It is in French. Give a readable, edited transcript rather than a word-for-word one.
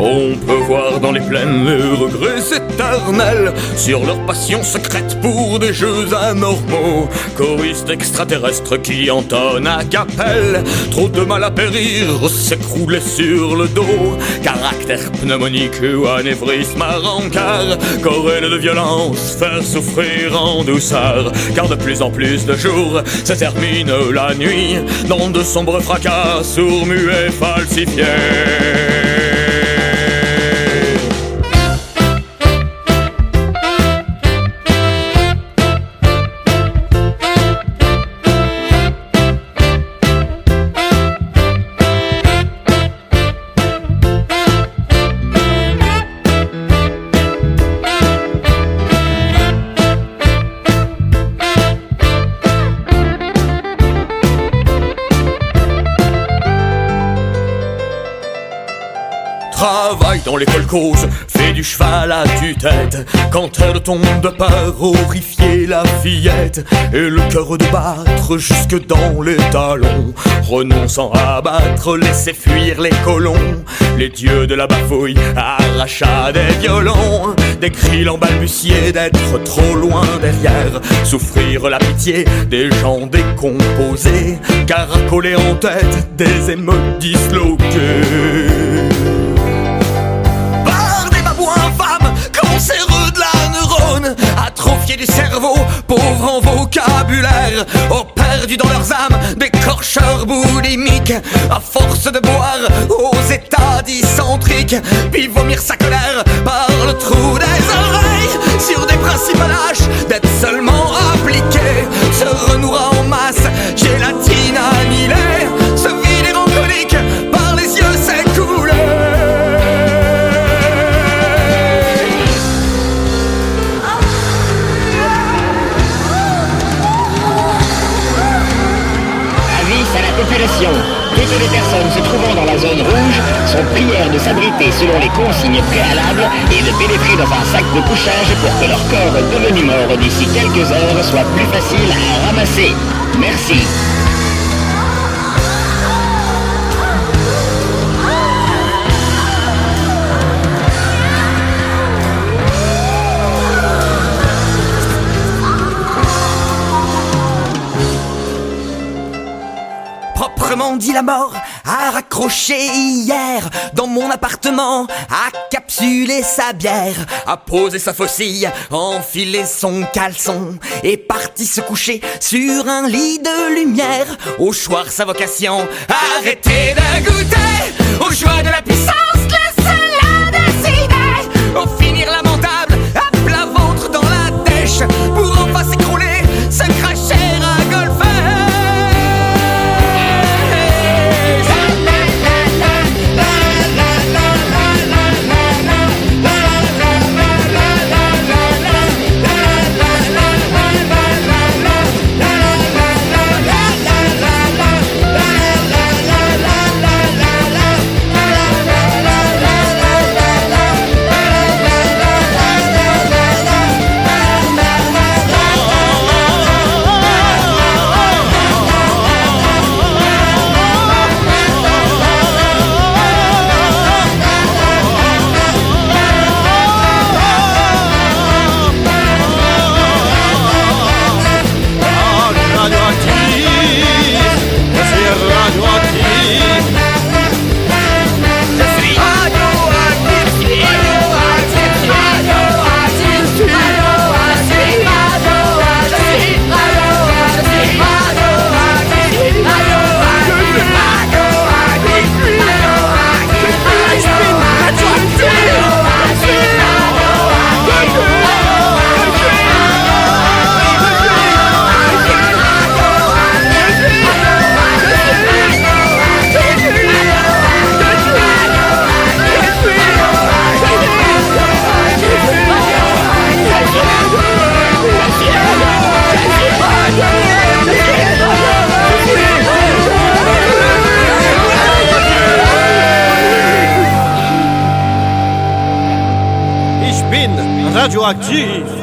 On peut voir dans les plaines les regrets éternels sur leur passion secrète pour des jeux anormaux. Choristes extraterrestres qui entonnent à capelle, trop de mal à périr, s'écrouler sur le dos. Caractère pneumonique ou anévrisme à rencard, querelle de violence, faire souffrir en douceur. Car de plus en plus de jours se termine la nuit dans de sombres fracas, sourds, muets, falsifiés. Travaille dans les kolkhozes, fait du cheval à tue-tête. Quand elle tombe de peur, horrifier la fillette. Et le cœur de battre jusque dans les talons, renonçant à battre, laisser fuir les colons. Les dieux de la bafouille, arrachat des violons. Des cris balbutiés d'être trop loin derrière. Souffrir la pitié des gens décomposés. Caracoler en tête des émeutes disloquées. Cancéreux de la neurone, atrophié du cerveau, pauvre en vocabulaire, ont perdu dans leurs âmes des corcheurs boulimiques, à force de boire aux états dysentriques, puis vomir sa colère par le trou des oreilles, sur des principes lâches d'être seulement appliqués, se renouera en masse, gélatine annihilée, se vider en colique, par les yeux s'écouler. Population. Toutes les personnes se trouvant dans la zone rouge sont priées de s'abriter selon les consignes préalables et de pénétrer dans un sac de couchage pour que leur corps devenu mort d'ici quelques heures soit plus facile à ramasser. Merci. Proprement dit, la mort a raccroché hier dans mon appartement, a capsulé sa bière, a posé sa faucille, enfilé son caleçon et parti se coucher sur un lit de lumière. Au choix sa vocation, arrêtez de goûter au joie de la puissance, laissez-la décider. Au finir lamentable, à plat ventre dans la dèche, pour enfin s'écrouler, se cracher à golfer. Radioactive.